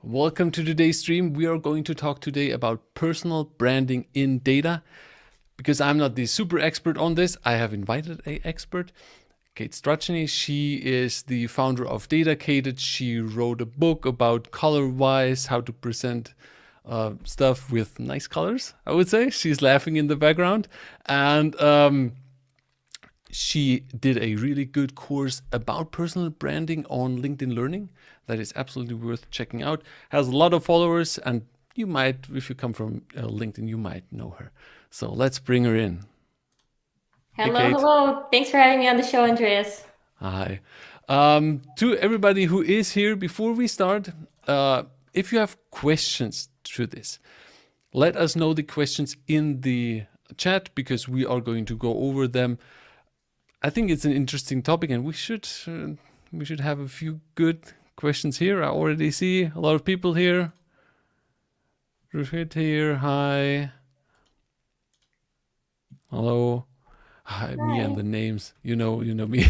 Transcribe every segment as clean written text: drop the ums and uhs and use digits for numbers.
Welcome to today's stream. We are going to talk today about personal branding in data. Because I'm not the super expert on this, I have invited an expert, Kate Strachnyi. She is the founder of DataCated. She wrote a book about color-wise, how to present stuff with nice colors, I would say. She's laughing in the background. And she did a really good course about personal branding on LinkedIn Learning that is absolutely worth checking out. Has a lot of followers, and you might, if you come from LinkedIn, you might know her. So let's bring her in. Hello, Hey, Kate. hello. Thanks for having me on the show, Andreas. Hi. To everybody who is here, before we start, if you have questions to this, let us know the questions in the chat because we are going to go over them. I think it's an interesting topic, and we should have a few good questions here. I already see a lot of people here. Ruhit here. Hi. Hello. Hi, me and Hi. the names. You know me.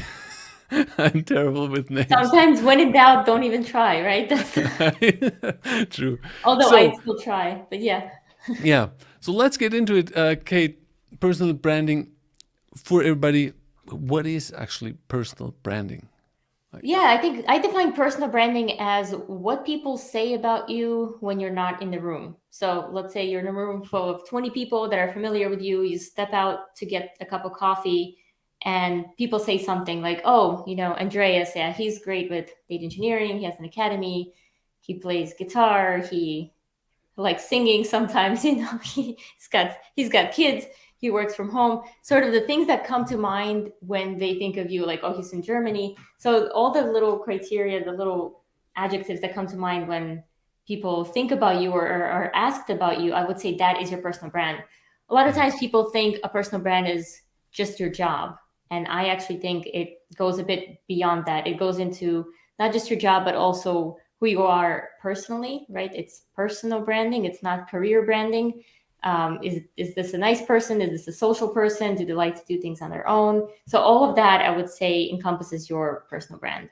I'm terrible with names. Sometimes when in doubt, don't even try, right? True. Although I So still try, but yeah. yeah. So let's get into it. Kate, personal branding for everybody. What is actually personal branding? Yeah, I think I define personal branding as what people say about you when you're not in the room. So let's say you're in a room full of 20 people that are familiar with you. You step out to get a cup of coffee, and people say something like, oh, Andreas, yeah, he's great with data engineering. He has an academy. He plays guitar. He like singing sometimes. He's got kids. He works from home. Sort of the things that come to mind when they think of you, like, oh, he's in Germany. So all the little criteria, the little adjectives that come to mind when people think about you or are asked about you, I would say that is your personal brand. A lot of Mhm. times people think a personal brand is just your job, and I actually think it goes a bit beyond that. It goes into not just your job, but also who you are personally, right? It's personal branding. It's not career branding. Is this a nice person? Is this a social person? Do they like to do things on their own? So all of that, I would say, encompasses your personal brand.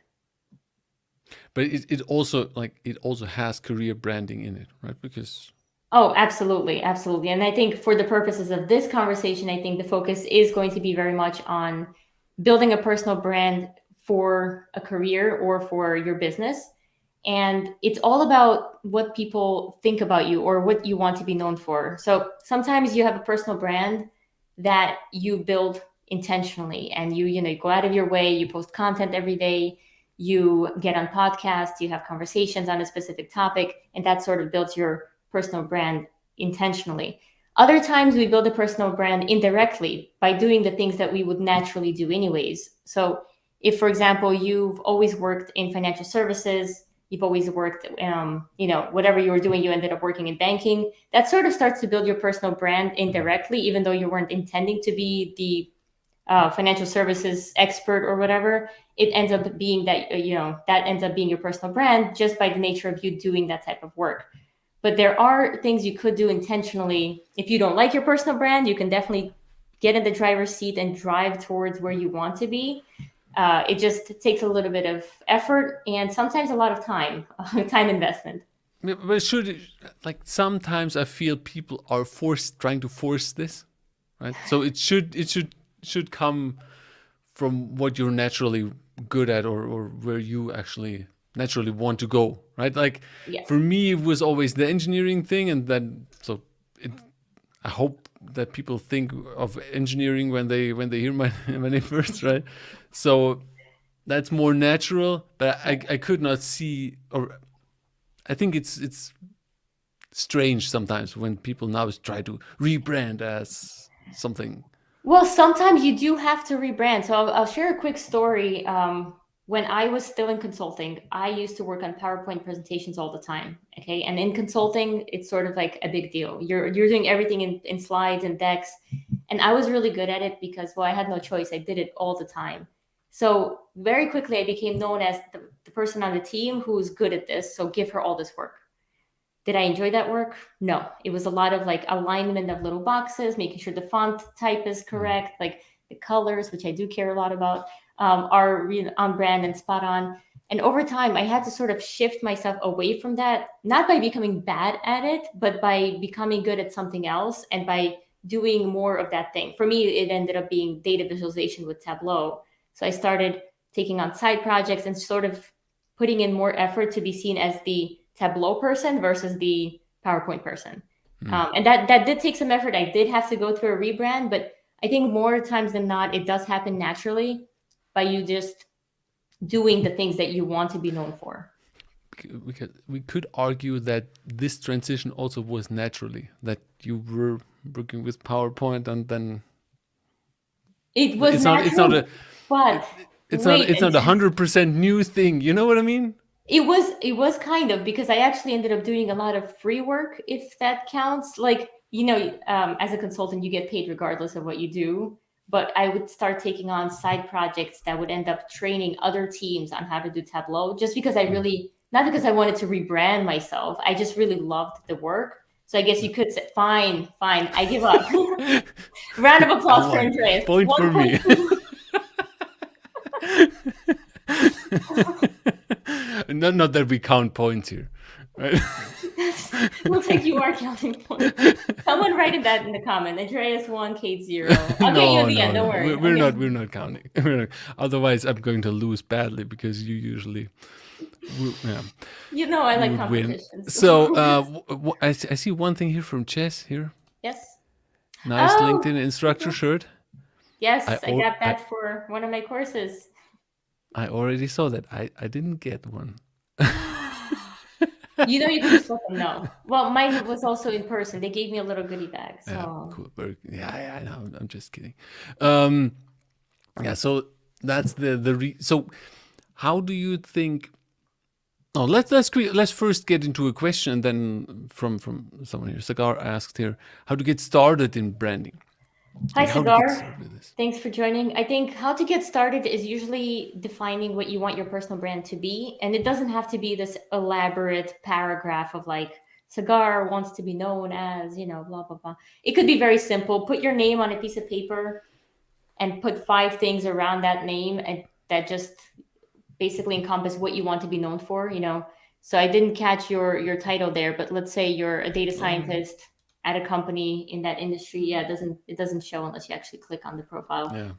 But it also it also has career branding in it, right? Because Oh, absolutely, absolutely. And I think for the purposes of this conversation, I think the focus is going to be very much on building a personal brand for a career or for your business. And it's all about what people think about you or what you want to be known for. So sometimes you have a personal brand that you build intentionally, and you go out of your way, you post content every day, you get on podcasts, you have conversations on a specific topic, and that sort of builds your personal brand intentionally. Other times we build a personal brand indirectly by doing the things that we would naturally do anyways. So if, for example, you've always worked in financial services, you've always worked, whatever you were doing, you ended up working in banking, that sort of starts to build your personal brand indirectly, even though you weren't intending to be the financial services expert or whatever. It ends up being that, that ends up being your personal brand just by the nature of you doing that type of work. But there are things you could do intentionally. If you don't like your personal brand, you can definitely get in the driver's seat and drive towards where you want to be. It just takes a little bit of effort and sometimes a lot of time, time investment. but sometimes I feel people are trying to force this, right? So it should come from what you're naturally good at, or where you actually naturally want to go, right? Like Yes. for me it was always the engineering thing, and then so it I hope that people think of engineering when they hear my my name first, right? So that's more natural, but I could not see, or I think it's strange sometimes when people now try to rebrand as something. Well, sometimes you do have to rebrand. So I'll share a quick story. When I was still in consulting, I used to work on PowerPoint presentations all the time. Okay, and in consulting, it's sort of like a big deal. You're doing everything in slides and decks, and I was really good at it because, well, I had no choice. I did it all the time. So very quickly, I became known as the person on the team who's good at this. So give her all this work. Did I enjoy that work? No. It was a lot of like alignment of little boxes, making sure the font type is Mm. correct, like the colors, which I do care a lot about, are on brand and spot on. And over time, I had to sort of shift myself away from that, not by becoming bad at it, but by becoming good at something else and by doing more of that thing. For me, it ended up being data visualization with Tableau. So I started taking on side projects and sort of putting in more effort to be seen as the Tableau person versus the PowerPoint person. And that did take some effort. I did have to go through a rebrand, but I think more times than not, it does happen naturally by you just doing the things that you want to be known for. We could argue that this transition also was naturally, that you were working with PowerPoint and then it was natural, it's not a but it's not 100% new thing. You know what I mean? It was kind of, because I actually ended up doing a lot of free work, if that counts. Like, as a consultant, you get paid regardless of what you do. But I would start taking on side projects that would end up training other teams on how to do Tableau, just because I really, not because I wanted to rebrand myself. I just really loved the work. So I guess you could say, fine, I give up. Round of applause for Andreas. Point for me. Not that we count points here, right? Looks like you are counting points. Someone write that in the comment. Andreas 1, Kate 0. I'll get you at the end. Don't worry. We're not counting. Otherwise, I'm going to lose badly because you usually, I like competitions. So I see one thing here from Chess here. Yes. Nice LinkedIn instructor shirt. Yes, I got that for one of my courses. I already saw that. I didn't get one. You can just let them know. Well, mine was also in person. They gave me a little goodie bag. So. Yeah, cool. Yeah, I know. I'm just kidding. So that's so how do you think? Oh, let's first get into a question, and then from someone here, Sagar asked here, how to get started in branding. Hi, Sagar. Thanks for joining. I think how to get started is usually defining what you want your personal brand to be. And it doesn't have to be this elaborate paragraph of like, Sagar wants to be known as, blah, blah, blah. It could be very simple. Put your name on a piece of paper and put 5 things around that name, and that just basically encompass what you want to be known for, So I didn't catch your title there, but let's say you're a data scientist at a company in that industry. Yeah, it doesn't show unless you actually click on the profile. Yeah.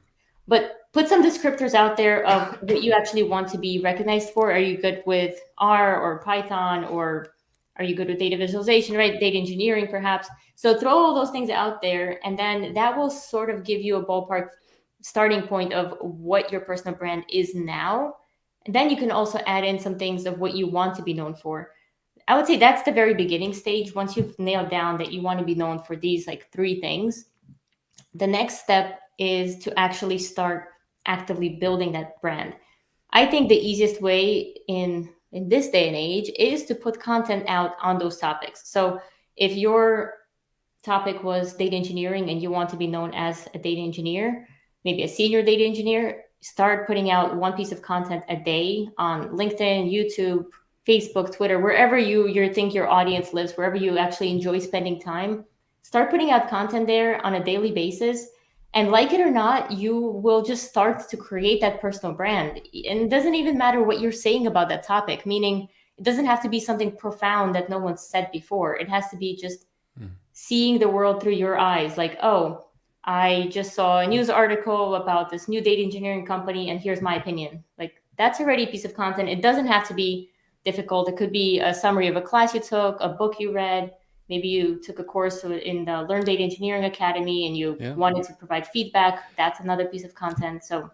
But put some descriptors out there of what you actually want to be recognized for. Are you good with R or Python, or are you good with data visualization, right? Data engineering, perhaps. So throw all those things out there, and then that will sort of give you a ballpark starting point of what your personal brand is now. And then you can also add in some things of what you want to be known for. I would say that's the very beginning stage. Once you've nailed down that you want to be known for these 3 things, the next step is to actually start actively building that brand. I think the easiest way in this day and age is to put content out on those topics. So if your topic was data engineering and you want to be known as a data engineer, maybe a senior data engineer, start putting out 1 piece of content a day on LinkedIn, YouTube, Facebook, Twitter, wherever you think your audience lives, wherever you actually enjoy spending time. Start putting out content there on a daily basis. And like it or not, you will just start to create that personal brand. And it doesn't even matter what you're saying about that topic, meaning it doesn't have to be something profound that no one's said before. It has to be just seeing the world through your eyes. Like, oh, I just saw a news article about this new data engineering company, and here's my opinion. Like, that's already a piece of content. It doesn't have to be difficult. It could be a summary of a class you took, a book you read. Maybe you took a course in the Learn Data Engineering Academy and you wanted to provide feedback. That's another piece of content. So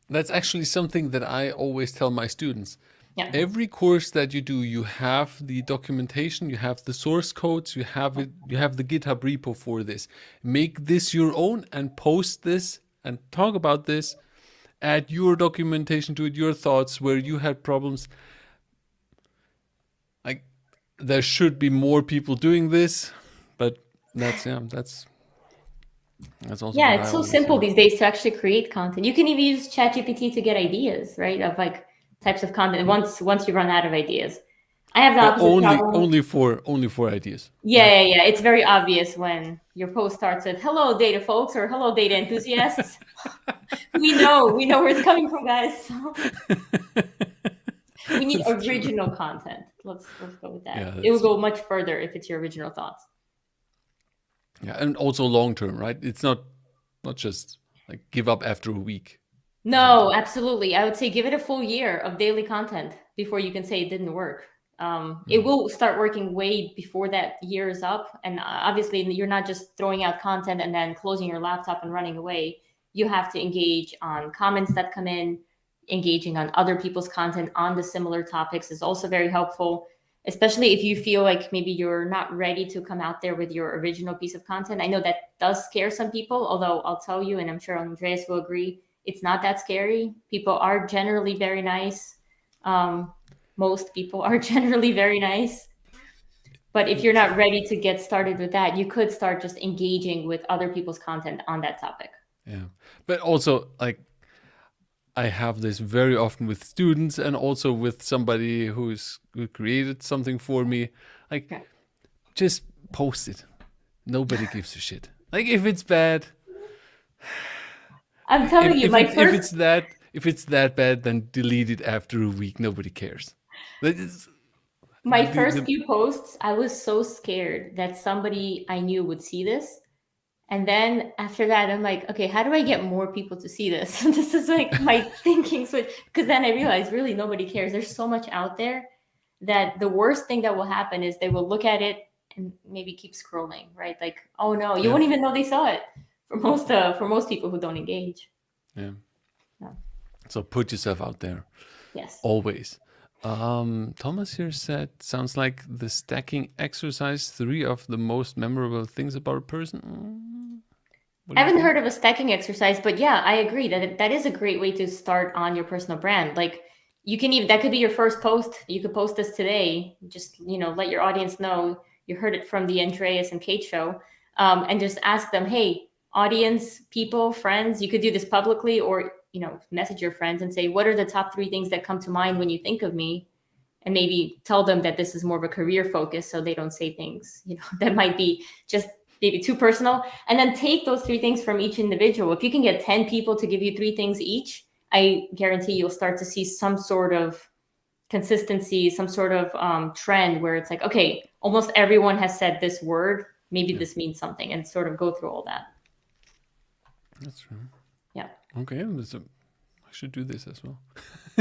that's actually something that I always tell my students. Yeah. Every course that you do, you have the documentation, you have the source codes, you have it, you have the GitHub repo for this. Make this your own and post this and talk about this. Add your documentation to it, your thoughts, where you had problems. Like, there should be more people doing this, but that's also it's so simple these days to actually create content. You can even use ChatGPT to get ideas, right? Of types of content once you run out of ideas. I have the opposite problem. Only for ideas. Yeah. It's very obvious when your post starts with "Hello, data folks" or "Hello, data enthusiasts." we know where it's coming from, guys. We need That's true. original content. Let's go with that. Yeah, It will that's go true. much further if it's your original thoughts. Yeah, and also long term, right? It's not just like give up after a week or something. No, absolutely. I would say give it a full year of daily content before you can say it didn't work. It Mm. will start working way before that year is up. And obviously, you're not just throwing out content and then closing your laptop and running away. You have to engage on comments that come in. Engaging on other people's content on the similar topics is also very helpful, especially if you feel like maybe you're not ready to come out there with your original piece of content. I know that does scare some people, although I'll tell you, and I'm sure Andreas will agree, it's not that scary. People are generally very nice. Um, Most people are generally very nice. But if you're It's, not ready to get started with that, you could start just engaging with other people's content on that topic. yeah, but also like I have this very often with students and also with somebody who created something for me. Like, Okay. just post it. Nobody gives a shit. Like if it's bad, I'm telling you, if my it's if first it's that if it's that bad, then delete it after a week. Nobody cares. That is my first the few posts, I was so scared that somebody I knew would see this. And then after that, I'm like, okay, how do I get more people to see this? This is like my thinking switch. Because then I realized really nobody cares. There's so much out there that the worst thing that will happen is they will look at it and maybe keep scrolling, right? Like, oh no, you yeah won't even know they saw it for most people who don't engage. yeah. Yeah. So put yourself out there Yes. always. Thomas here said, sounds like the stacking exercise, three of the most memorable things about a person. What I do you haven't think? heard of a stacking exercise, but yeah, I agree that that is a great way to start on your personal brand. Like you can even that could be your first post. You could post this today. Just let your audience know you heard it from the Andreas and Kate show, and just ask them, hey, audience, people, friends. You could do this publicly, or message your friends and say, what are the top three things that come to mind when you think of me? And maybe tell them that this is more of a career focus, so they don't say things that might be just maybe too personal. And then take those three things from each individual. If you can get 10 people to give you three things each, I guarantee you'll start to see some sort of consistency, some sort of trend where it's like, okay, almost everyone has said this word, maybe Yeah, this means something, and sort of go through all that. that's true. Yeah. Okay, I should do this as well.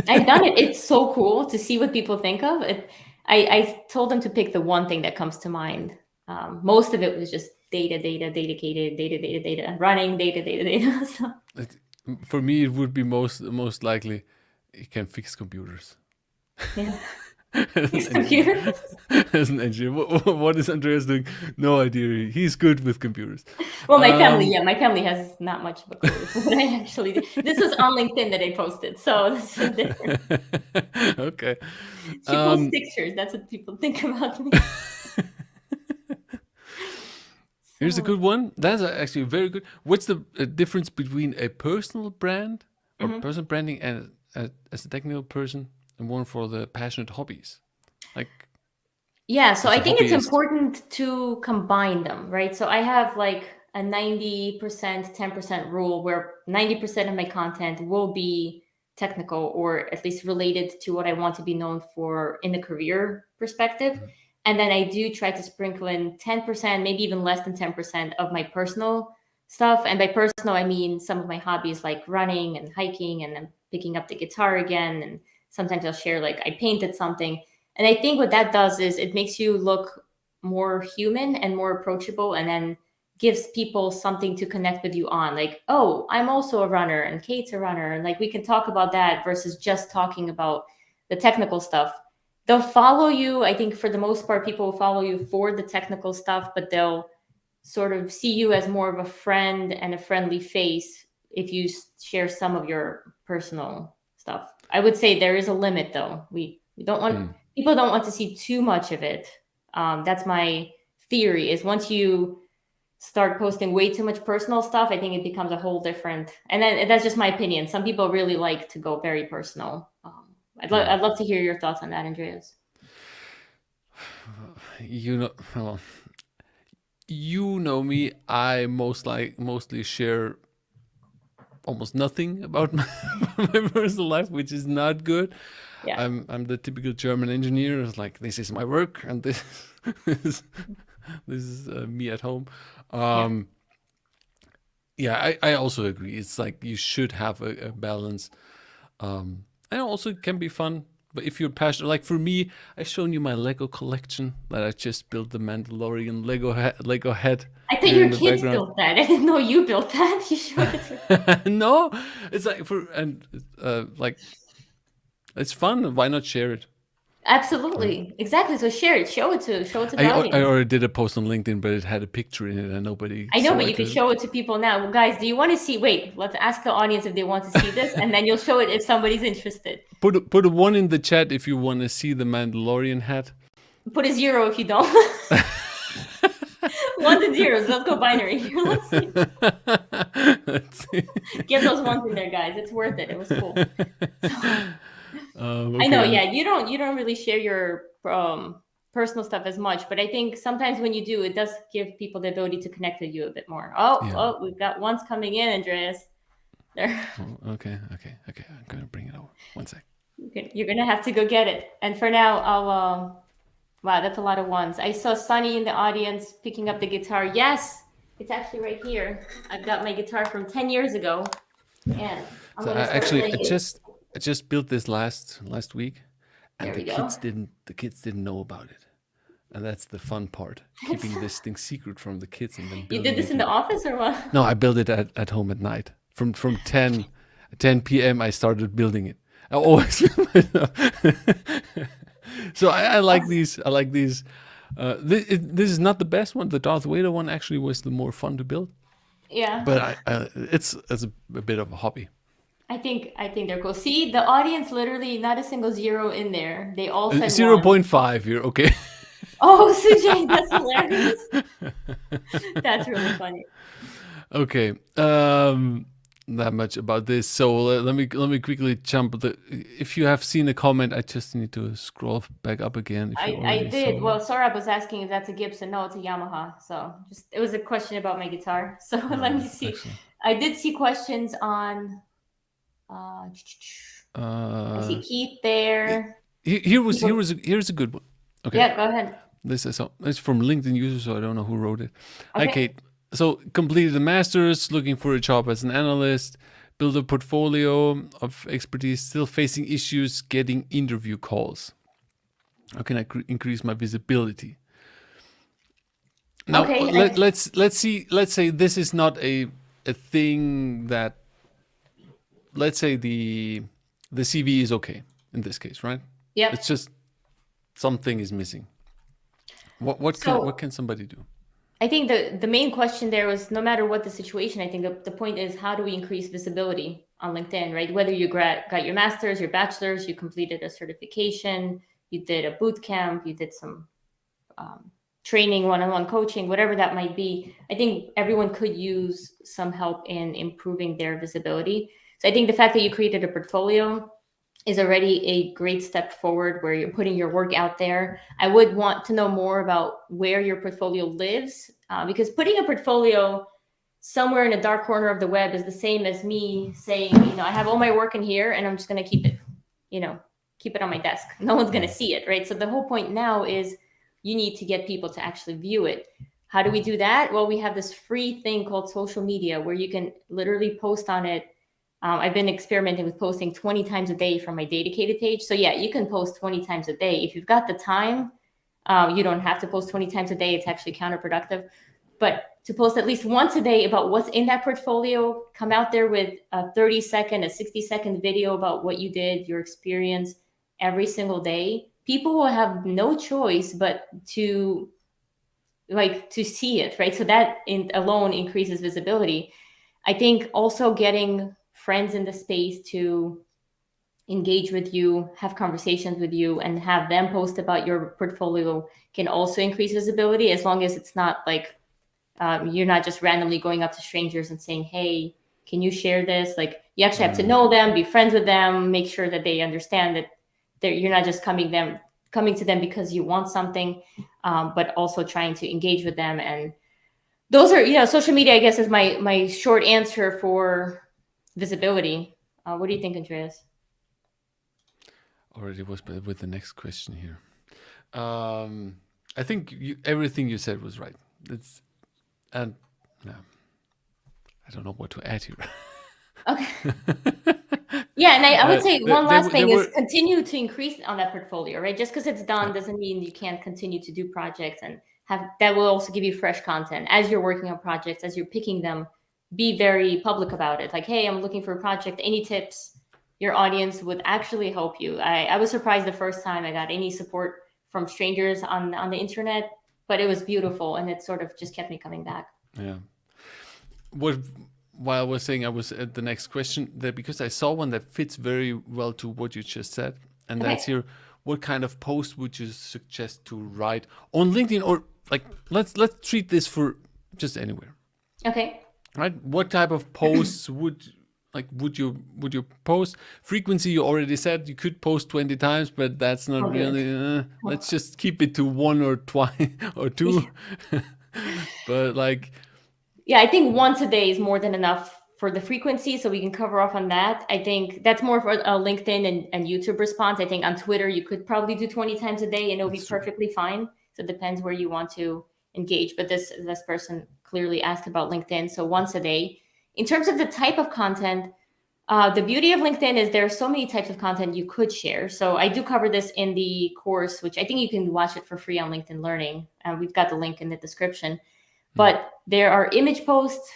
I've done it. It's so cool to see what people think of it. I told them to pick the one thing that comes to mind. Most of it was just data, DataCated, data, running, data. So, It, for me, it would be most likely it can fix computers. yeah. As an Fix engineer. computers. As an engineer, what is Andreas doing? No idea. He's good with computers. Well, Um, my family has not much of a clue for what I actually do. This was on LinkedIn that I posted, so this is different. okay. She posts Um, pictures. That's what people think about me. here's a So, good one. That's actually very good. What's the difference between a personal brand or mhm. personal branding and as a technical person and one for the passionate hobbies? Like Yeah, so as I a think it's hobbyist. important to combine them, right? So I have like a 90%, 10% rule where 90% of my content will be technical or at least related to what I want to be known for in the career perspective. Mhm. And then I do try to sprinkle in 10%, maybe even less than 10% of my personal stuff. And by personal, I mean some of my hobbies like running and hiking, and then picking up the guitar again. And sometimes I'll share like I painted something, and I think what that does is it makes you look more human and more approachable, and then gives people something to connect with you on. Like, oh, I'm also a runner and Kate's a runner. And like we can talk about that versus just talking about the technical stuff. They'll follow you. I think for the most part, people will follow you for the technical stuff, but they'll sort of see you as more of a friend and a friendly face if you share some of your personal stuff. I would say there is a limit though. We don't want Mm. people don't want to see too much of it. That's my theory is once you start posting way too much personal stuff, I think it becomes a whole different, and then that's just my opinion. Some people really like to go very personal. Yeah. I'd love to hear your thoughts on that, Andreas. Well, you know me. I mostly share almost nothing about my personal life, which is not good. Yeah. I'm the typical German engineer. It's like, this is my work, and this is me at home. Yeah. Yeah, I also agree. It's like you should have a balance. And also it can be fun. But if you're passionate, like for me, I've shown you my Lego collection that I just built the Mandalorian Lego head I thought here in your the kids background. built that. I didn't know you built that. You showed it to No, it's like like it's fun. Why not share it? Absolutely. Exactly. So share it. Show it to the I audience. already did a post on LinkedIn, but it had a picture in it and nobody I know, saw but you it. could show it to people now. Well, guys, do you want to see? Wait, let's ask the audience if they want to see this, and then you'll show it if somebody's interested. Put a one in the chat if you want to see the Mandalorian hat. Put a 0 if you don't. 1s and 0s. Let's go binary. Let's see. Let's see. Give those ones in there, guys. It's worth it. It was cool. Okay. I know. Yeah, you don't really share your personal stuff as much, but I think sometimes when you do, it does give people the ability to connect with you a bit more. Oh, we've got ones coming in, Andreas. There. Oh, okay. I'm gonna bring it over. One sec. You're gonna have to go get it. And for now, I'll. Wow, that's a lot of ones. I saw Sunny in the audience picking up the guitar. Yes, it's actually right here. I've got my guitar from 10 years ago, and I'm gonna start playing it. I just built this last week, and There we go. the kids didn't know about it, and that's the fun part, keeping this thing secret from the kids and then You building did this it in the office or what? No, I built it at home at night. From 10 p.m. I started building it. I always So I like these. I like these. This is not the best one. The Darth Vader one actually was the more fun to build. Yeah. But it's a bit of a hobby. I think they're cool. See, the audience literally not a single 0 in there. They all said 0.5 here. Okay. Oh, Sujay, that's hilarious. That's really funny. Okay. That much about this. So let me quickly jump. If you have seen a comment, I just need to scroll back up again. I did. Well, Saurabh was asking if that's a Gibson. No, it's a Yamaha. So it was a question about my guitar. So let me see. Excellent. I did see questions on. I see Keith there. Here's a good one. Okay. Yeah, go ahead. It's from LinkedIn user, so I don't know who wrote it. Okay. Hi, Kate. So completed the master's, looking for a job as an analyst, build a portfolio of expertise, still facing issues getting interview calls. How can I increase my visibility? Now, okay, let's say this is not a thing that, let's say the CV is okay in this case, right? Yeah. It's just something is missing. What can somebody do? I think the main question there was, no matter what the situation, I think the point is, how do we increase visibility on LinkedIn, right? Whether you got your master's, your bachelor's, you completed a certification, you did a boot camp, you did some training, one-on-one coaching, whatever that might be. I think everyone could use some help in improving their visibility. So I think the fact that you created a portfolio is already a great step forward, where you're putting your work out there. I would want to know more about where your portfolio lives, because putting a portfolio somewhere in a dark corner of the web is the same as me saying, I have all my work in here and I'm just going to keep it on my desk. No one's going to see it, right? So the whole point now is you need to get people to actually view it. How do we do that? Well, we have this free thing called social media where you can literally post on it. I've been experimenting with posting 20 times a day from my DataCated page. So yeah, you can post 20 times a day. If you've got the time, you don't have to post 20 times a day. It's actually counterproductive. But to post at least once a day about what's in that portfolio, come out there with a 30-second, a 60-second video about what you did, your experience every single day. People will have no choice but to see it, right? So that alone increases visibility. I think also getting friends in the space to engage with you, have conversations with you, and have them post about your portfolio can also increase visibility, as long as it's not like you're not just randomly going up to strangers and saying, hey, can you share this? Like, you actually have to know them, be friends with them, make sure that they understand that you're not just coming to them because you want something, but also trying to engage with them. And those are, social media, I guess, is my short answer for visibility. What do you think, Andreas? already was with the next question here. I think everything you said was right. And yeah, I don't know what to add here. Okay. Yeah, and I would say one last thing is were continue to increase on that portfolio, right? Just because it's done doesn't mean you can't continue to do projects and have that will also give you fresh content as you're working on projects, as you're picking them. Be very public about it. Like, hey, I'm looking for a project. Any tips? Your audience would actually help you. I was surprised the first time I got any support from strangers on the internet, but it was beautiful and it sort of just kept me coming back. Yeah. While I was saying I was at the next question that because I saw one that fits very well to what you just said, and Okay. that's here. What kind of post would you suggest to write on LinkedIn, or like let's treat this for just anywhere, Okay. right? What type of posts would you post? Frequency you already said you could post 20 times, but that's not really. Let's just keep it to one or twice or two. But like. Yeah, I think once a day is more than enough for the frequency, so we can cover off on that. I think that's more for a LinkedIn and YouTube response. I think on Twitter, you could probably do 20 times a day and it'll be perfectly fine. So it depends where you want to engage. But this person clearly asked about LinkedIn, so once a day. In terms of the type of content, the beauty of LinkedIn is there are so many types of content you could share. So I do cover this in the course, which I think you can watch it for free on LinkedIn Learning. We've got the link in the description. But there are image posts,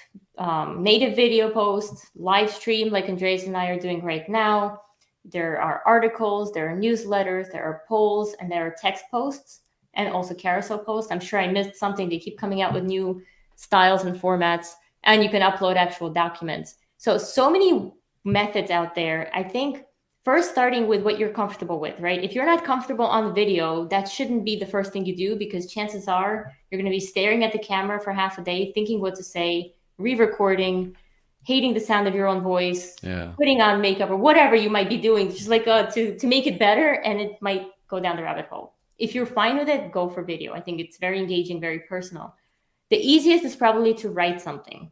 native video posts, live stream like Andreas and I are doing right now. There are articles, there are newsletters, there are polls, and there are text posts and also carousel posts. I'm sure I missed something. They keep coming out with new styles and formats, and you can upload actual documents. So many methods out there. I think first starting with what you're comfortable with, right? If you're not comfortable on the video, that shouldn't be the first thing you do, because chances are you're going to be staring at the camera for half a day, thinking what to say, re-recording, hating the sound of your own voice, putting on makeup or whatever you might be doing, just like to make it better, and it might go down the rabbit hole. If you're fine with it, go for video. I think it's very engaging, very personal. The easiest is probably to write something.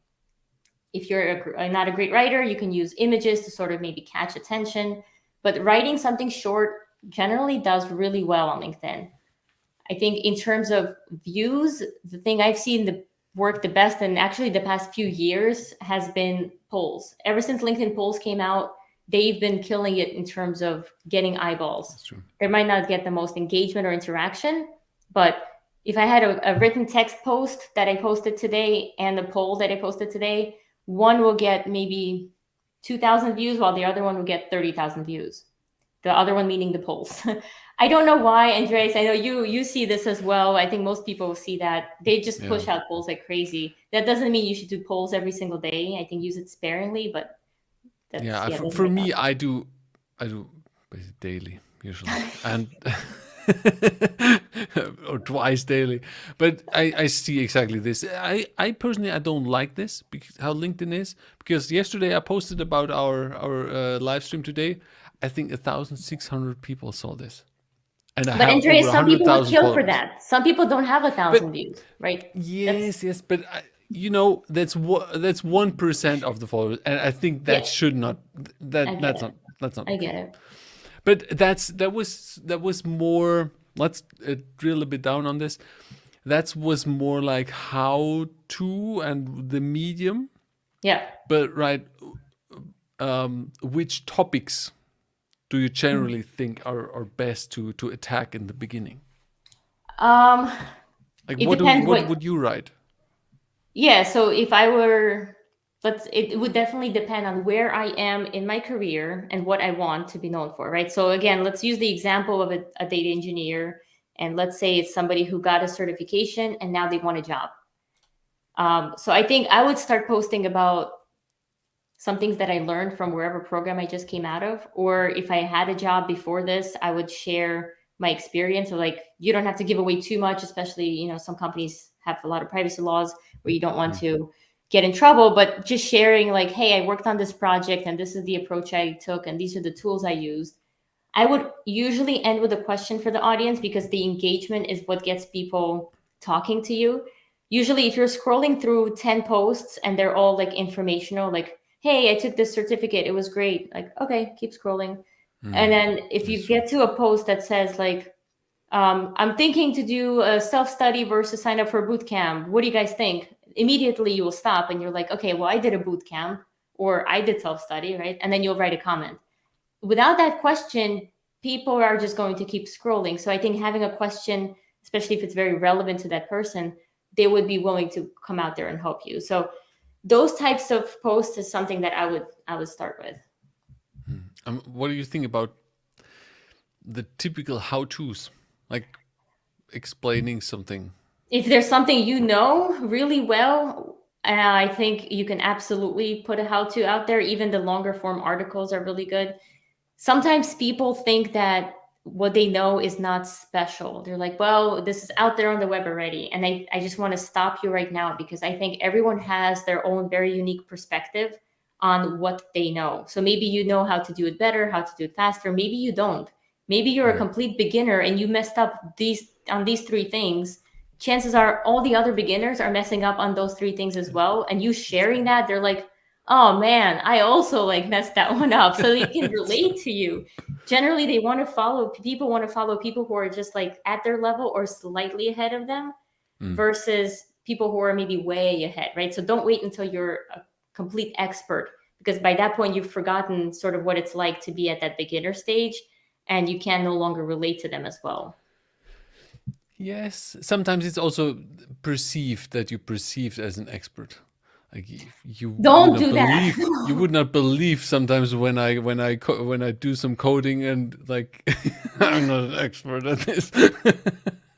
If you're not a great writer, you can use images to sort of maybe catch attention. But writing something short generally does really well on LinkedIn. I think in terms of views, the thing I've seen work the best, and actually the past few years, has been polls. Ever since LinkedIn polls came out, they've been killing it in terms of getting eyeballs. That's true. They might not get the most engagement or interaction, but if I had a written text post that I posted today and the poll that I posted today, one will get maybe 2,000 views, while the other one will get 30,000 views. The other one meaning the polls. I don't know why, Andreas. I know you see this as well. I think most people see that. They just push out polls like crazy. That doesn't mean you should do polls every single day. I think use it sparingly, but that's, for me, I do basically daily usually, and or twice daily. But I see exactly this. I personally I don't like this because how LinkedIn is, because yesterday I posted about our live stream today. I think 1,600 people saw this. And but Andreas, some people would kill for that. Some people don't have 1,000 views, right? Yes, but that's 1% of the followers, and I think that should not. That's not. I get it. But that was more. Let's drill a bit down on this. That was more like how to and the medium. Yeah. But right, which topics do you generally think are best to attack in the beginning? Like what would you write? Yeah, so if I were, it would definitely depend on where I am in my career and what I want to be known for, right? So again, let's use the example of a data engineer, and let's say it's somebody who got a certification and now they want a job. So I think I would start posting about some things that I learned from wherever program I just came out of. Or if I had a job before this, I would share my experience. So like, you don't have to give away too much, especially, some companies have a lot of privacy laws where you don't want to get in trouble, but just sharing like, hey, I worked on this project and this is the approach I took and these are the tools I used. I would usually end with a question for the audience, because the engagement is what gets people talking to you. Usually if you're scrolling through 10 posts and they're all like informational, like, hey, I took this certificate, it was great. Like, okay, keep scrolling. And then if you That's true. get to a post that says like, I'm thinking to do a self-study versus sign up for a boot camp. What do you guys think? Immediately you will stop and you're like, okay, well, I did a boot camp or I did self-study, right? And then you'll write a comment. Without that question, people are just going to keep scrolling. So I think having a question, especially if it's very relevant to that person, they would be willing to come out there and help you. So those types of posts is something that I would start with. What do you think about the typical how-tos, like explaining something? If there's something you know really well, I think you can absolutely put a how-to out there. Even the longer form articles are really good. Sometimes people think that what they know is not special. They're like, well, this is out there on the web already. And I just want to stop you right now because I think everyone has their own very unique perspective on what they know. So maybe you know how to do it better, how to do it faster. Maybe you don't. Maybe you're a complete beginner and you messed up these three things. Chances are all the other beginners are messing up on those three things as well. And you sharing that, they're like, oh man, I also like messed that one up. So they can relate to you. Generally, they want to follow people who are just like at their level or slightly ahead of them versus people who are maybe way ahead, right? So don't wait until you're a complete expert because by that point you've forgotten sort of what it's like to be at that beginner stage and you can no longer relate to them as well. Yes, sometimes it's also perceived that you perceived as an expert. Like Don't do that. you would not believe sometimes when I do some coding and like I'm not an expert at this.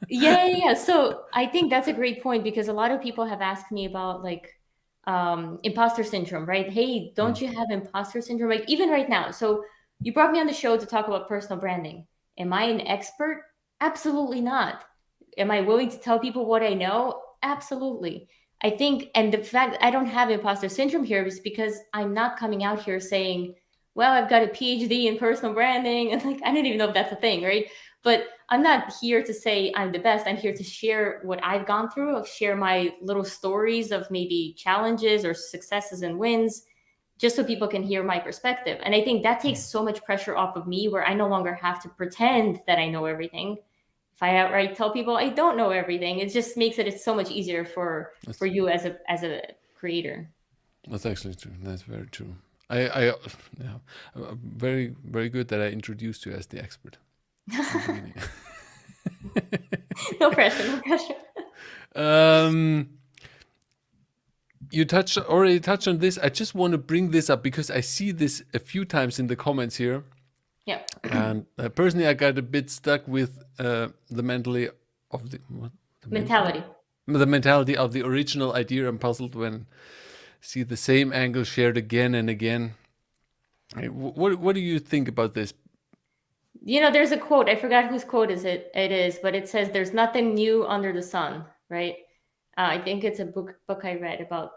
Yeah. So I think that's a great point because a lot of people have asked me about like imposter syndrome, right? Hey, don't you have imposter syndrome? Like even right now. So you brought me on the show to talk about personal branding. Am I an expert? Absolutely not. Am I willing to tell people what I know? Absolutely. I think, and the fact I don't have imposter syndrome here is because I'm not coming out here saying, well, I've got a PhD in personal branding. And like, I don't even know if that's a thing, right? But I'm not here to say I'm the best. I'm here to share what I've gone through, share my little stories of maybe challenges or successes and wins, just so people can hear my perspective. And I think that takes so much pressure off of me where I no longer have to pretend that I know everything. If I outright tell people I don't know everything, it just makes it so much easier for That's, you as a creator. that's actually true. That's very true. Yeah, very, very good that I introduced you as the expert in the beginning. No pressure, no pressure. um, you already touched on this. I just want to bring this up because I see this a few times in the comments here. Yeah. And personally, I got a bit stuck with the mentality of the what? Mentality. The mentality of the original idea. I'm puzzled when see the same angle shared again and again. What do you think about this? You know, there's a quote. I forgot whose quote it is, but it says, "There's nothing new under the sun." Right? I think it's a book I read about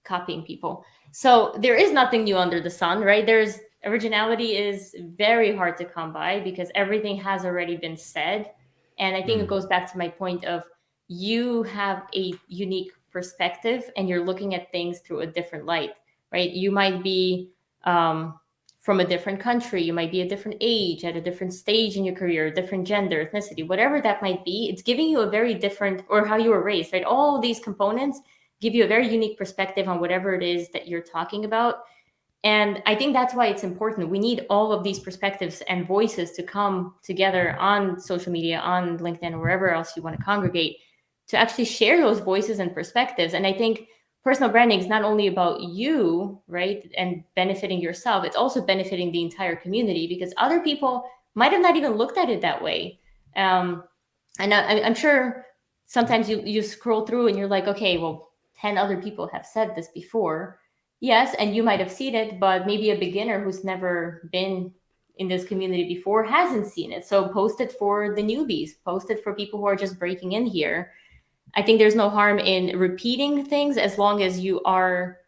copying people. So there is nothing new under the sun, right? There's originality is very hard to come by because everything has already been said, and I think it goes back to my point of you have a unique perspective and you're looking at things through a different light, right? You might be from a different country, you might be a different age, at a different stage in your career, different gender, ethnicity, whatever that might be. It's giving you a very different, or how you were raised, right? All these components give you a very unique perspective on whatever it is that you're talking about. And I think that's why it's important. We need all of these perspectives and voices to come together on social media, on LinkedIn, or wherever else you want to congregate, to actually share those voices and perspectives. And I think personal branding is not only about you, right, and benefiting yourself, it's also benefiting the entire community because other people might have not even looked at it that way. And I'm sure sometimes you scroll through and you're like, okay, well, 10 other people have said this before. Yes, and you might have seen it, but maybe a beginner who's never been in this community before hasn't seen it. So post it for the newbies, post it for people who are just breaking in here. I think there's no harm in repeating things as long as you are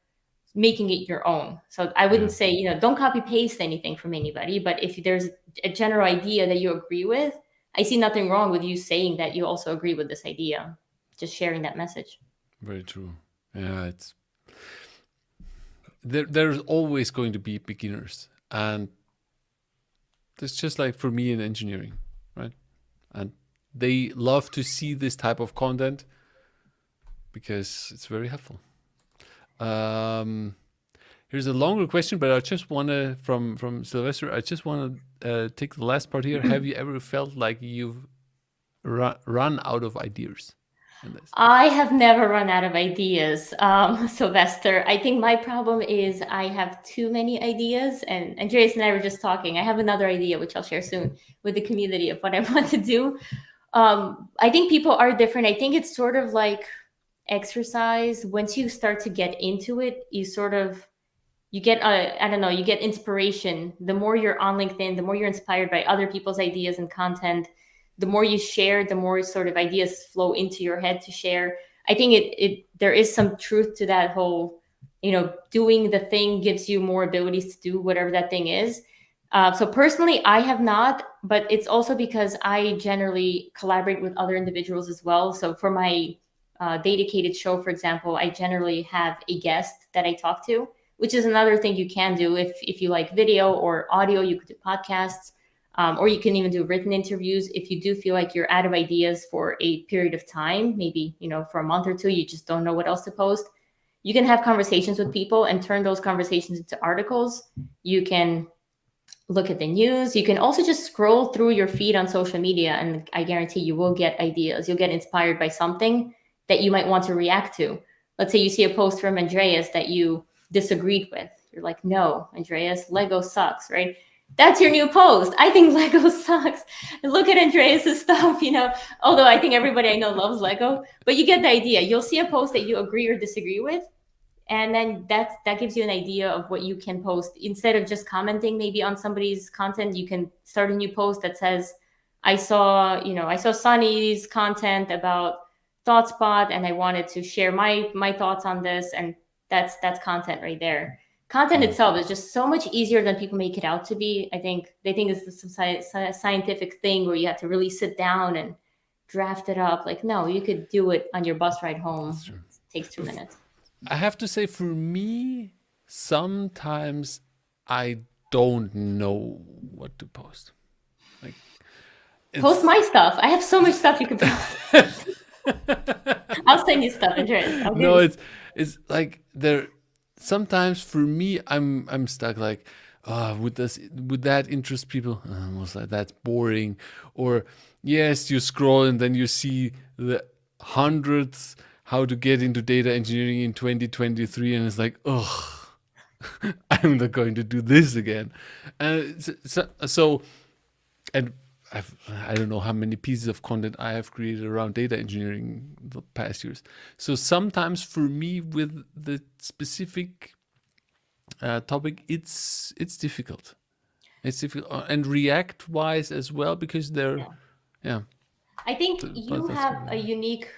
making it your own. So I wouldn't say, don't copy paste anything from anybody, but if there's a general idea that you agree with, I see nothing wrong with you saying that you also agree with this idea, just sharing that message. Very true. Yeah, it's there's always going to be beginners, and That's just like for me in engineering, right? And they love to see this type of content because it's very helpful. Here's a longer question, but I just want to, from Sylvester, I just want to take the last part here. Have you ever felt like you've run out of ideas in this? I have never run out of ideas, Sylvester. I think my problem is I have too many ideas, and Andreas and I were just talking. I have another idea, which I'll share soon with the community of what I want to do. I think people are different. I think it's sort of like exercise. Once you start to get into it, you get I don't know, you get inspiration. The more you're on LinkedIn, the more you're inspired by other people's ideas and content, the more you share, the more sort of ideas flow into your head to share. I think there is some truth to that whole, doing the thing gives you more abilities to do whatever that thing is. So personally, I have not, but it's also because I generally collaborate with other individuals as well. So for my DataCated show, for example, I generally have a guest that I talk to, which is another thing you can do if you like video or audio. You could do podcasts, or you can even do written interviews. If you do feel like you're out of ideas for a period of time, maybe for a month or two, you just don't know what else to post. You can have conversations with people and turn those conversations into articles. You can look at the news. You can also just scroll through your feed on social media, and I guarantee you will get ideas. You'll get inspired by something that you might want to react to. Let's say you see a post from Andreas that you disagreed with. You're like, no, Andreas, Lego sucks, right? That's your new post. I think Lego sucks. Look at Andreas's stuff, although I think everybody I know loves Lego, but you get the idea. You'll see a post that you agree or disagree with, and then that gives you an idea of what you can post. Instead of just commenting maybe on somebody's content, you can start a new post that says, I saw Sunny's content about ThoughtSpot, and I wanted to share my thoughts on this, and that's content right there. Content itself is just so much easier than people make it out to be. I think they think it's some scientific thing where you have to really sit down and draft it up. Like, no, you could do it on your bus ride home. It takes 2 minutes. I have to say, for me, sometimes I don't know what to post. Like, post my stuff. I have so much stuff you can post. I'll send you stuff, Andreas. No, it's like there. Sometimes for me, I'm stuck. Like, would that interest people? Almost like that's boring. Or yes, you scroll and then you see the hundreds how to get into data engineering in 2023, and it's like, oh, I'm not going to do this again. So and I don't know how many pieces of content I have created around data engineering the past years. So sometimes for me with the specific topic, it's difficult. It's difficult, and React wise as well, because they're, yeah. I think you have a unique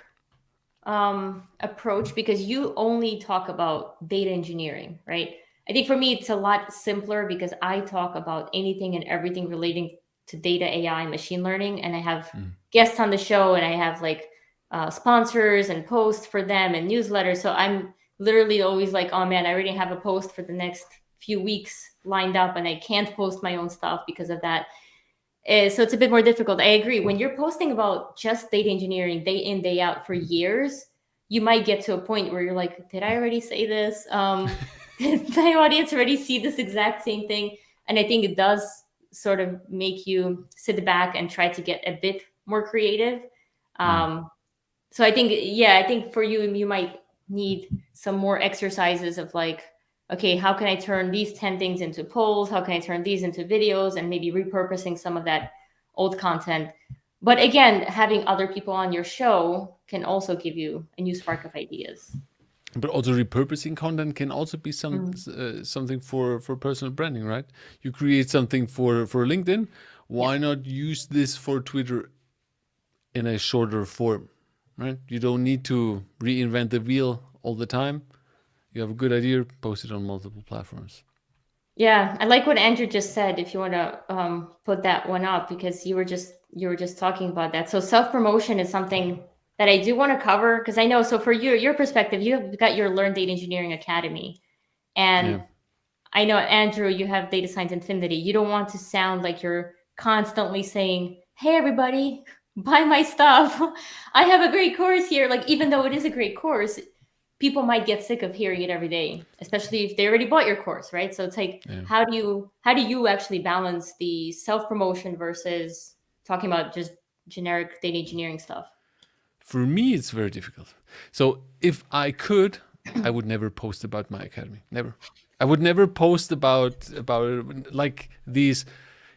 approach because you only talk about data engineering, right? I think for me, it's a lot simpler because I talk about anything and everything relating to data, AI, and machine learning. And I have guests on the show, and I have like sponsors and posts for them and newsletters. So I'm literally always like, oh man, I already have a post for the next few weeks lined up, and I can't post my own stuff because of that. So it's a bit more difficult. I agree. When you're posting about just data engineering day in, day out for years, you might get to a point where you're like, did I already say this? Did my audience already see this exact same thing? And I think it does sort of make you sit back and try to get a bit more creative. So I think for you might need some more exercises of like, okay, how can I turn these 10 things into polls? How can I turn these into videos, and maybe repurposing some of that old content? But again, having other people on your show can also give you a new spark of ideas. But also repurposing content can also be something for personal branding, right? You create something for LinkedIn. Why not use this for Twitter in a shorter form, right? You don't need to reinvent the wheel all the time. You have a good idea, post it on multiple platforms. Yeah, I like what Andrew just said. If you want to put that one up, because you were just talking about that. So self-promotion is something that I do want to cover, because I know, so for your perspective, you've got your Learn Data Engineering Academy, and I know, Andrew, you have Data Science Infinity. You don't want to sound like you're constantly saying, hey, everybody, buy my stuff. I have a great course here. Like, even though it is a great course, people might get sick of hearing it every day, especially if they already bought your course, right? So it's like, Yeah. how do you actually balance the self-promotion versus talking about just generic data engineering stuff? For me, it's very difficult. So if I could, I would never post about my academy. Never. I would never post about like these.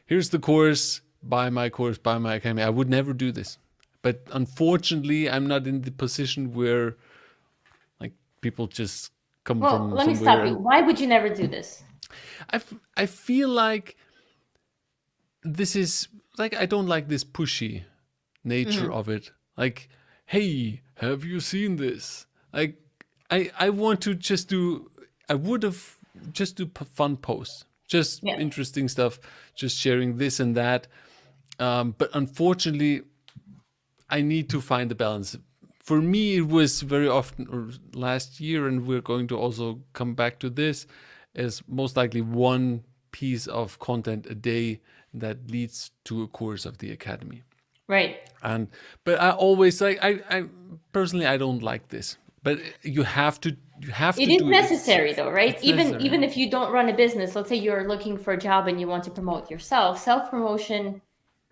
Here's the course. Buy my course. Buy my academy. I would never do this. But unfortunately, I'm not in the position where like people just come Well, from let me somewhere. stop you. Why would you never do this? I feel like this is like I don't like this pushy nature of it. Like, hey, have you seen this? Like, I want to just do. I would have just do fun posts, just Yeah. interesting stuff, just sharing this and that. But unfortunately, I need to find the balance. For me, it was very often or last year, and we're going to also come back to this, as most likely one piece of content a day that leads to a course of the academy. Right. And but I always like I personally I don't like this. But you have to It is do necessary though, right? it's Even necessary. if you don't run a business, let's say you're looking for a job and you want to promote yourself, self-promotion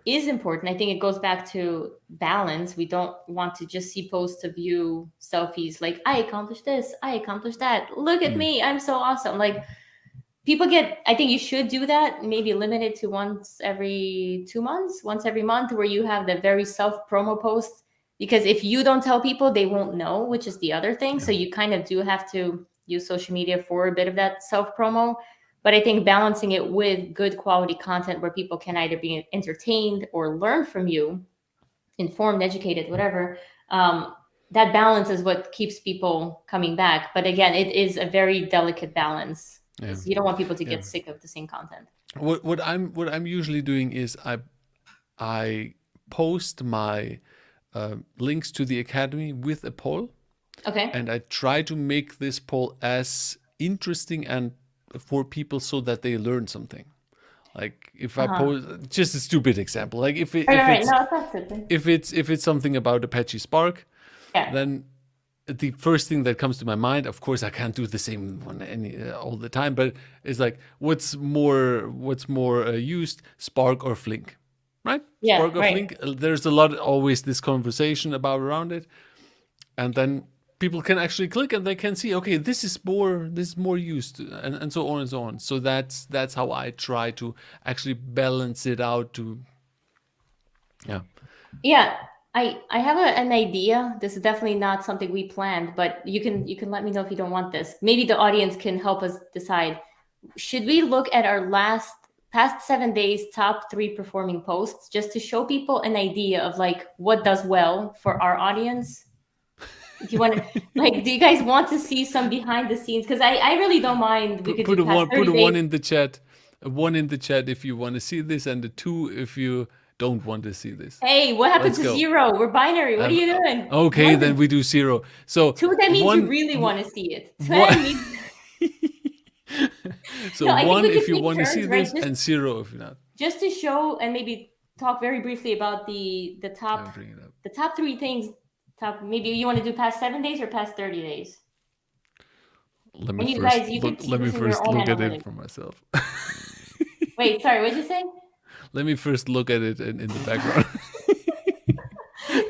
is important. I think it goes back to balance. We don't want to just see posts of you selfies like, I accomplished this, I accomplished that. Look at me, I'm so awesome. Like, people get, I think you should do that, maybe limit it to once every 2 months, once every month, where you have the very self promo posts. Because if you don't tell people, they won't know, which is the other thing. So you kind of do have to use social media for a bit of that self promo. But I think balancing it with good quality content where people can either be entertained or learn from you, informed, educated, whatever, that balance is what keeps people coming back. But again, it is a very delicate balance because you don't want people to get sick of the same content. What I'm usually doing is I post my links to the academy with a poll. Okay. And I try to make this poll as interesting and for people so that they learn something. Like if I post just a stupid example, like if it's something about Apache Spark, then the first thing that comes to my mind, of course, I can't do the same one all the time, but it's like what's more used, Spark or Flink, right? Yeah, Spark or Flink. There's a lot always this conversation about around it, and then people can actually click and they can see, okay, this is more used, and so on and so on. So that's how I try to actually balance it out to, yeah. I have an idea. This is definitely not something we planned, but you can let me know if you don't want this. Maybe the audience can help us decide. Should we look at our past 7 days top 3 performing posts just to show people an idea of like what does well for our audience? If you want to, like, do you guys want to see some behind the scenes? Because I really don't mind. We could put do a past one 30 put a days. one in the chat, a one in the chat if you want to see this, and a 2 if you don't want to see this. Hey, what happened Let's to go. 0? We're binary. What are you doing? Okay, then we do 0. So 2, that means you really want to see it. 10 means so no, I think 1 we if could you take want to turns, see right? this, and 0 if you're not. Just to show and maybe talk very briefly about the top Bring it up. the top 3 things. Maybe you want to do past 7 days or past 30 days. Let me first look at it for myself. Wait, sorry, what'd you say? Let me first look at it in the background.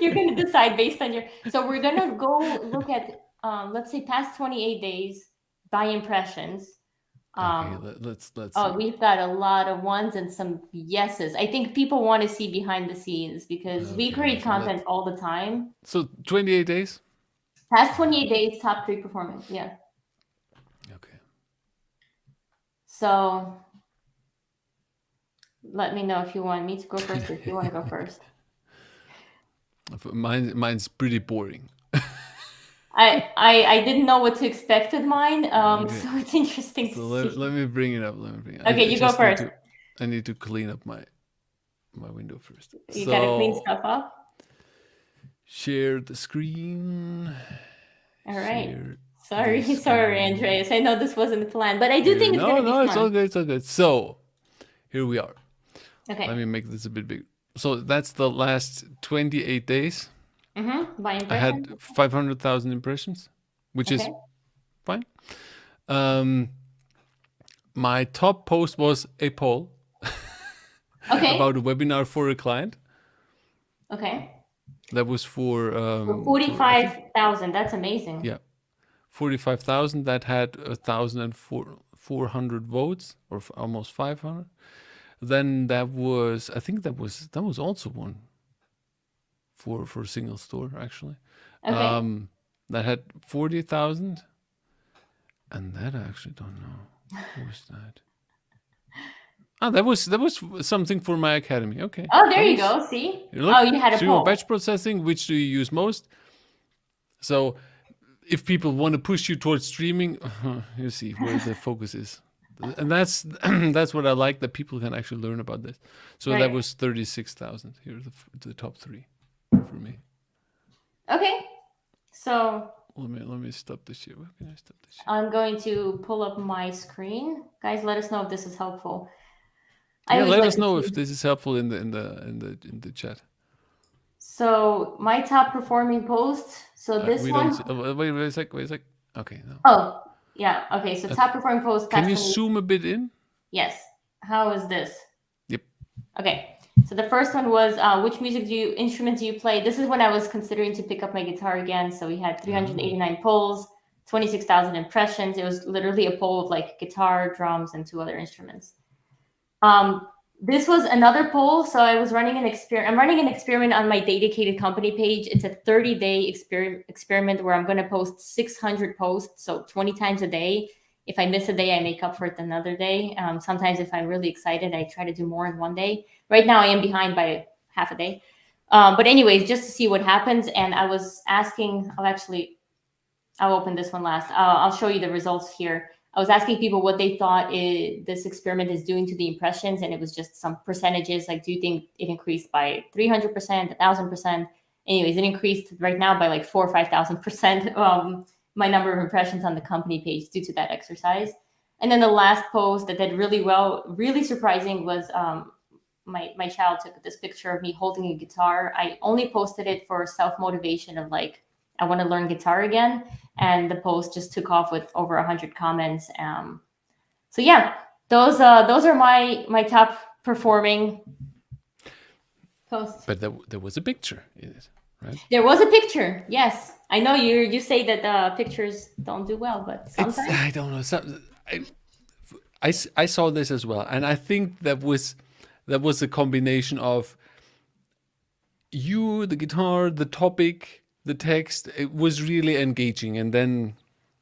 You're going to decide based on your. So we're going to go look at, let's say, past 28 days by impressions. Okay, let's Oh, see. we've got a lot of ones and some yeses. I think people want to see behind the scenes because we create content all the time. So 28 days? Past 28 days, top 3 performance. Yeah. Okay. So let me know if you want me to go first or if you want to go first. Mine's pretty boring. I didn't know what to expect with mine, so it's interesting to see. Let me bring it up. Okay, you go first. I need to clean up my window first. You gotta clean stuff up. Share the screen. All right. Sorry, Andreas. I know this wasn't planned, but I do think it's going to be It's all fun. good. It's all good. So here we are. Let Okay. me make this a bit big. So that's the last 28 days. By I impression. had 500,000 impressions, which is Okay. fine. My top post was a poll Okay. about a webinar for a client. Okay. That was for So I think 45,000. That's amazing. yeah, 45,000. That had 1,400 votes, or almost 500. Then I think that was also one for a single store actually. Okay. That had 40,000, and that I actually don't know. What was that? Ah, that was something for my academy. Okay. Oh, there That you was, go. See? look, Oh, you had a stream of poll. batch processing. Which do you use most? So, if people want to push you towards streaming, you see where the focus is, and that's that's what I like, that people can actually learn about this. So that Right. was 36,000. Here are the top three for me. Okay. So Let me stop this here. Where can I stop this here? I'm going to pull up my screen. Guys, let us know if this is helpful. Yeah, let like us to know see- if this is helpful in the chat. So my top performing post. So this We one. don't see, wait a sec. Okay, no. Oh, yeah. Okay. So top performing post. Can you custom- zoom a bit in? Yes. How is this? Yep. Okay. So the first one was which instruments do you play? This is when I was considering to pick up my guitar again. So we had 389 polls, 26,000 impressions. It was literally a poll of like guitar, drums, and 2 other instruments. This was another poll. So I was running an experiment. I'm running an experiment on my DataCated company page. It's a 30-day experiment where I'm going to post 600 posts, so 20 times a day. If I miss a day, I make up for it another day. Sometimes if I'm really excited, I try to do more in one day. Right now I am behind by half a day. But anyways, just to see what happens. And I was asking, I'll open this one last. I'll show you the results here. I was asking people what they thought this experiment is doing to the impressions. And it was just some percentages. Like, do you think it increased by 300%, 1,000%? Anyways, it increased right now by like 4,000 or 5,000%. My number of impressions on the company page due to that exercise. And then the last post that did really well, really surprising, was my child took this picture of me holding a guitar. I only posted it for self-motivation of like, I want to learn guitar again. And the post just took off with over 100 comments. So yeah, those are my top performing posts. But there was a picture in it, right? There was a picture. Yes, I know you say that pictures don't do well, but sometimes I don't know. I saw this as well, and I think that was a combination of you, the guitar, the topic, the text. It was really engaging, and then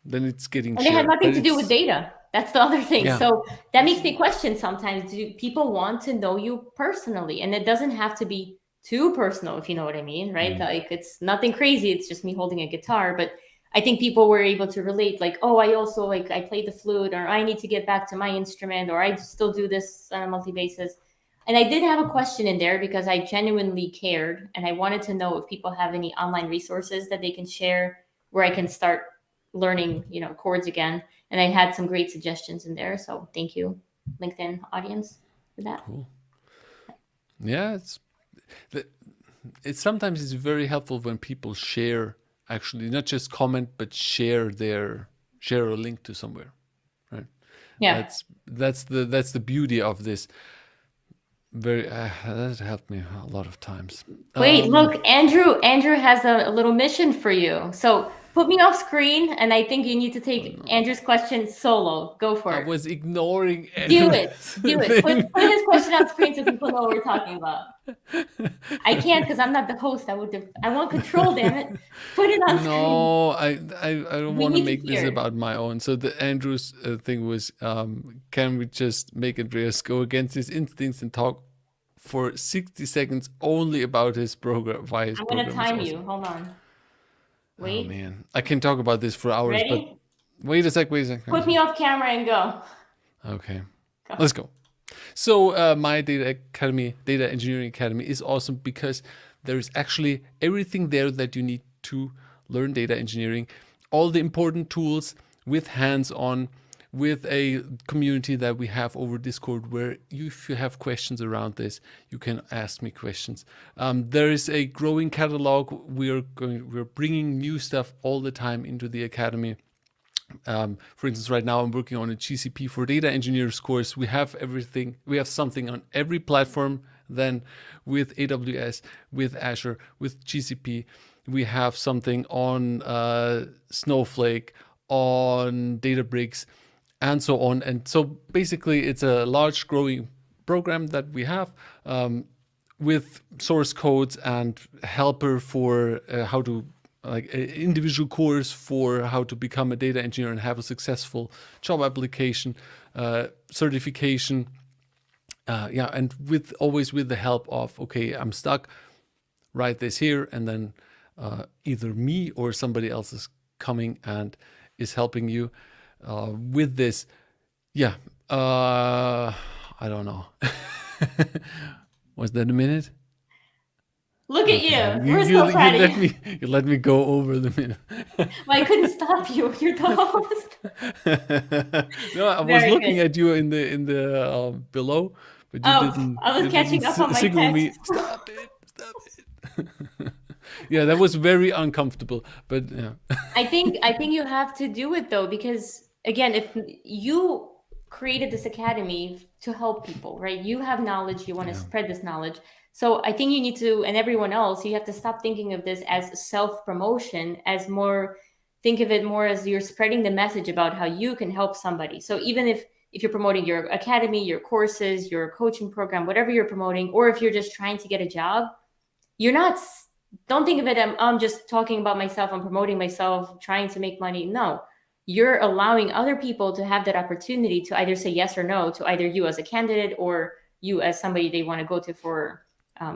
it's getting and it had shared. nothing But to do with data. That's the other thing. Yeah. So that makes me question sometimes, do people want to know you personally? And it doesn't have to be too personal, if you know what I mean, right? Like, it's nothing crazy. It's just me holding a guitar. But I think people were able to relate, like, oh, I also like, I play the flute, or I need to get back to my instrument, or I still do this on a monthly basis. And I did have a question in there because I genuinely cared. And I wanted to know if people have any online resources that they can share where I can start learning, chords again. And I had some great suggestions in there. So thank you, LinkedIn audience, for that. Cool. Yeah, it's sometimes it's very helpful when people share, actually, not just comment, but share a link to somewhere, right? Yeah. That's the beauty of this. That helped me a lot of times. Wait, look, Andrew has a little mission for you. So put me off screen, and I think you need to take Andrew's question solo. Go for it. I was ignoring. Do it. Put his question on screen so people know what we're talking about. I can't because I'm not the host. I want control, damn it. Put it on screen. No, I don't want to need to make this hear. about my own. So the Andrew's thing was, can we just make Andreas go against his instincts and talk for 60 seconds only about his program? Why his I'm program going to is time awesome. you. Hold on. Wait. Oh man, I can talk about this for hours. Ready? But wait a sec. Put me off camera and go. Okay, let's go. So my data engineering academy is awesome because there's actually everything there that you need to learn data engineering. all the important tools with hands-on, with a community that we have over Discord, where if you have questions around this, you can ask me questions. There is a growing catalog. We're bringing new stuff all the time into the academy. For instance, right now I'm working on a GCP for data engineers course. We have everything. We have something on every platform. Then with AWS, with Azure, with GCP, we have something on Snowflake, on Databricks, and so on. And so basically it's a large growing program that we have with source codes and helper for how to, like an individual course for how to become a data engineer and have a successful job application, certification. And always with the help of, okay, I'm stuck, write this here, and then either me or somebody else is coming and is helping you with this. I don't know. Was that a minute? Look at you. We're so proud of you. You let me go over the minute. Well, I couldn't stop you. You're the host. No, I was looking at you in the below, but you didn't. I was catching up on my signal text. me. Stop it. Yeah, that was very uncomfortable, but yeah. I think you have to do it though, because again, if you created this academy to help people, right? You have knowledge, you want to spread this knowledge. So I think you need to, and everyone else, you have to stop thinking of this as self-promotion, as more, think of it more as you're spreading the message about how you can help somebody. So even if you're promoting your academy, your courses, your coaching program, whatever you're promoting, or if you're just trying to get a job, don't think of it, I'm just talking about myself, I'm promoting myself, trying to make money. No, you're allowing other people to have that opportunity to either say yes or no to either you as a candidate or you as somebody they want to go to for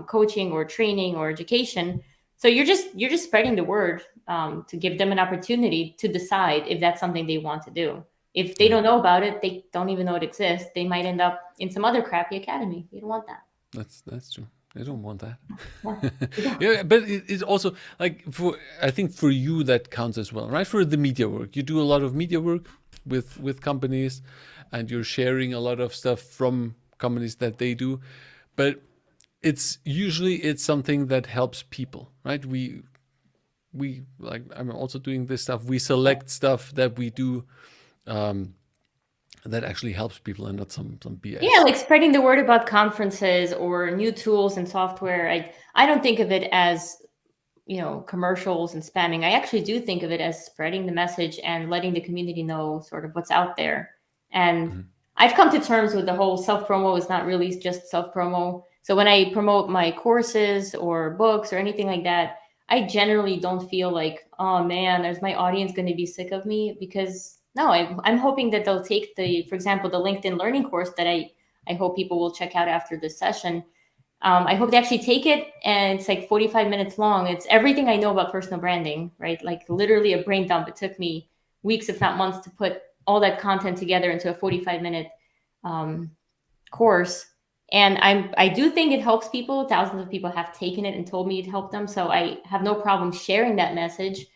coaching or training or education. So you're just spreading the word to give them an opportunity to decide if that's something they want to do. If they don't know about it, they don't even know it exists, they might end up in some other crappy academy. You don't want that. That's true. I don't want that. Yeah. Yeah, but it's also like I think for you that counts as well, right? For the media work, you do a lot of media work with companies, and you're sharing a lot of stuff from companies that they do, but it's something that helps people, right? We like, I'm also doing this stuff. We select stuff that we do that actually helps people and not some BS. Yeah, like spreading the word about conferences or new tools and software. I don't think of it as, commercials and spamming. I actually do think of it as spreading the message and letting the community know sort of what's out there. And I've come to terms with the whole self-promo is not really just self-promo. So when I promote my courses or books or anything like that, I generally don't feel like, oh man, is my audience going to be sick of me? Because no, I'm hoping that they'll take for example, the LinkedIn learning course that I hope people will check out after this session. I hope they actually take it, and it's like 45 minutes long. It's everything I know about personal branding, right? Like literally a brain dump. It took me weeks, if not months, to put all that content together into a 45-minute course. And I do think it helps people. Thousands of people have taken it and told me it helped them. So I have no problem sharing that message,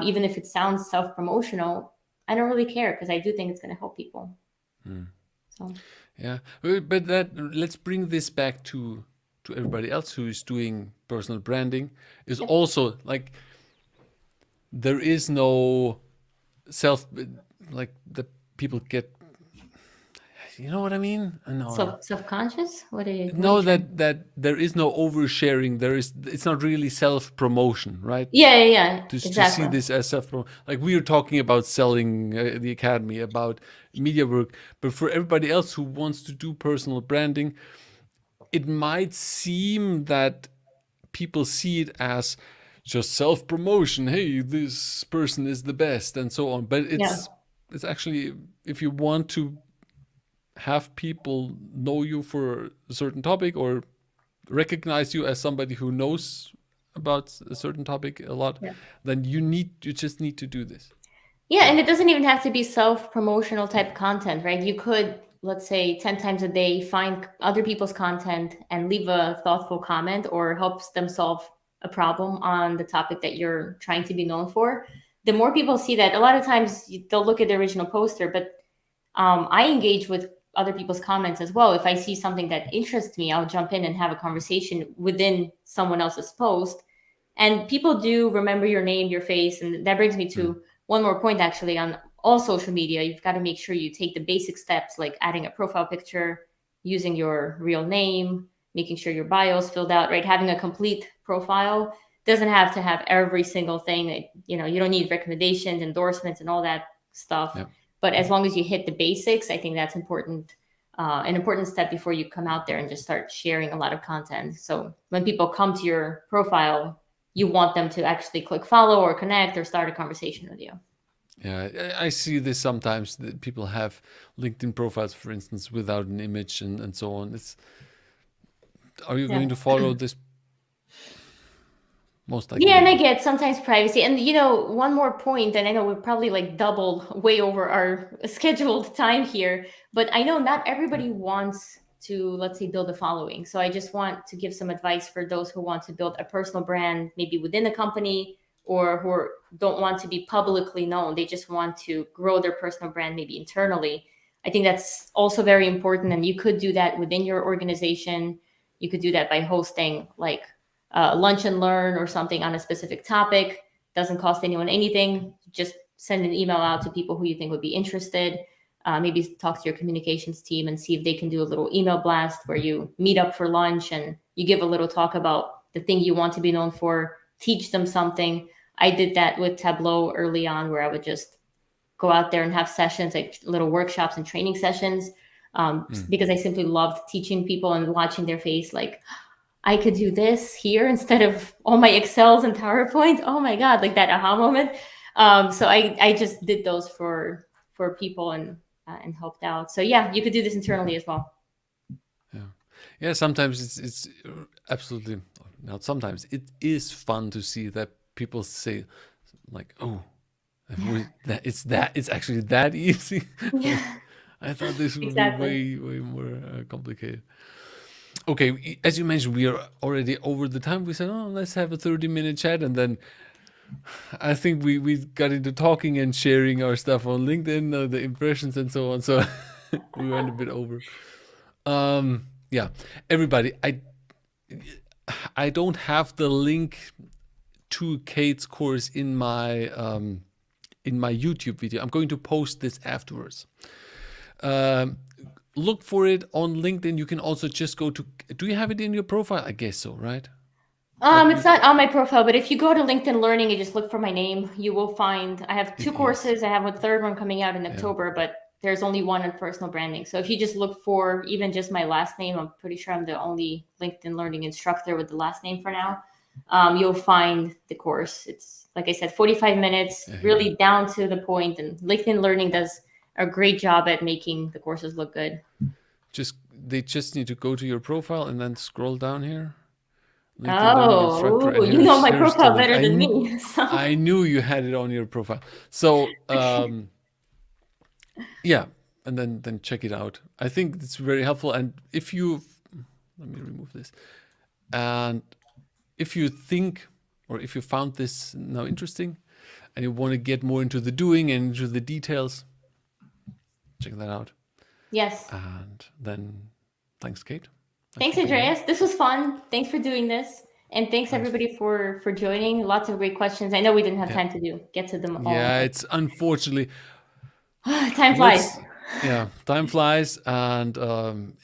even if it sounds self-promotional. I don't really care, because I do think it's going to help people. So yeah, but let's bring this back to everybody else who is doing personal branding. Is also like, there is no like the people get, you know what I mean? No. Self-conscious? What are you? No, that there is no oversharing. It's not really self-promotion, right? Yeah. To Exactly. see this as self-promotion. Like, we are talking about selling the academy, about media work, but for everybody else who wants to do personal branding, it might seem that people see it as just self-promotion. Hey, this person is the best, and so on. But it's actually, if you want to have people know you for a certain topic or recognize you as somebody who knows about a certain topic a lot, then you just need to do this. Yeah, and it doesn't even have to be self-promotional type content, right? You could, let's say, 10 times a day, find other people's content and leave a thoughtful comment or helps them solve a problem on the topic that you're trying to be known for. the more people see that, a lot of times they'll look at the original poster, but I engage with other people's comments as well. If I see something that interests me, I'll jump in and have a conversation within someone else's post. And people do remember your name, your face. And that brings me to one more point, actually. On all social media, you've got to make sure you take the basic steps, like adding a profile picture, using your real name, making sure your bio is filled out, right? Having a complete profile doesn't have to have every single thing that, you don't need recommendations, endorsements, and all that stuff. Yeah. But as long as you hit the basics, I think that's important. An important step before you come out there and just start sharing a lot of content. So when people come to your profile, you want them to actually click follow or connect or start a conversation with you. Yeah, I see this sometimes, that people have LinkedIn profiles, for instance, without an image and so on. Are you going to follow this? Most likely. Yeah, and I get sometimes privacy. And one more point, and I know we're probably like double way over our scheduled time here, but I know not everybody wants to, let's say, build a following. So I just want to give some advice for those who want to build a personal brand, maybe within the company, or who don't want to be publicly known. They just want to grow their personal brand, maybe internally. I think that's also very important. And you could do that within your organization. You could do that by hosting like lunch and learn or something on a specific topic. Doesn't cost anyone anything. Just send an email out to people who you think would be interested. Maybe talk to your communications team and see if they can do a little email blast where you meet up for lunch and you give a little talk about the thing you want to be known for, teach them something. I did that with Tableau early on, where I would just go out there and have sessions, like little workshops and training sessions, because I simply loved teaching people and watching their face, like, I could do this here instead of all my Excels and PowerPoint. Oh my God, like that aha moment. So I just did those for people and helped out. So yeah, you could do this internally as well. Yeah. Sometimes it's absolutely not. Sometimes it is fun to see that people say, like, "Oh, it's actually that easy." Yeah. I thought this would Exactly. be way more complicated. Okay, as you mentioned, we are already over the time. We said, "Oh, let's have a 30-minute chat," and then I think we got into talking and sharing our stuff on LinkedIn, the impressions and so on. So we went a bit over. Yeah, everybody, I don't have the link to Kate's course in my YouTube video. I'm going to post this afterwards. Look for it on LinkedIn. You can also just go to. Do you have it in your profile? I guess so, right? It's not on my profile, but if you go to LinkedIn Learning and just look for my name, you will find I have 2 courses. I have a third one coming out in October, but there's only one on personal branding. So if you just look for even just my last name, I'm pretty sure I'm the only LinkedIn Learning instructor with the last name for now. You'll find the course. It's, like I said, 45 minutes, really down to the point. And LinkedIn Learning does a great job at making the courses look good. They just need to go to your profile and then scroll down here. Oh, you know my profile better than me. So. I knew you had it on your profile. So yeah, and then check it out. I think it's very helpful. And if you, let me remove this. And if you think, or if you found this now interesting and you want to get more into the doing and into the details, check that out. Yes. And then thanks, Kate. Thanks, Andreas. This was fun. Thanks for doing this. And thanks everybody for joining. Lots of great questions. I know we didn't have time to get to them all. Yeah, it's unfortunately. Time flies. Yeah, time flies. And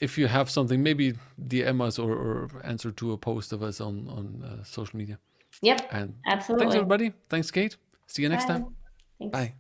if you have something, maybe DM us or answer to a post of us on social media. Yep, and absolutely. Thanks, everybody. Thanks, Kate. See you next time. Thanks. Bye.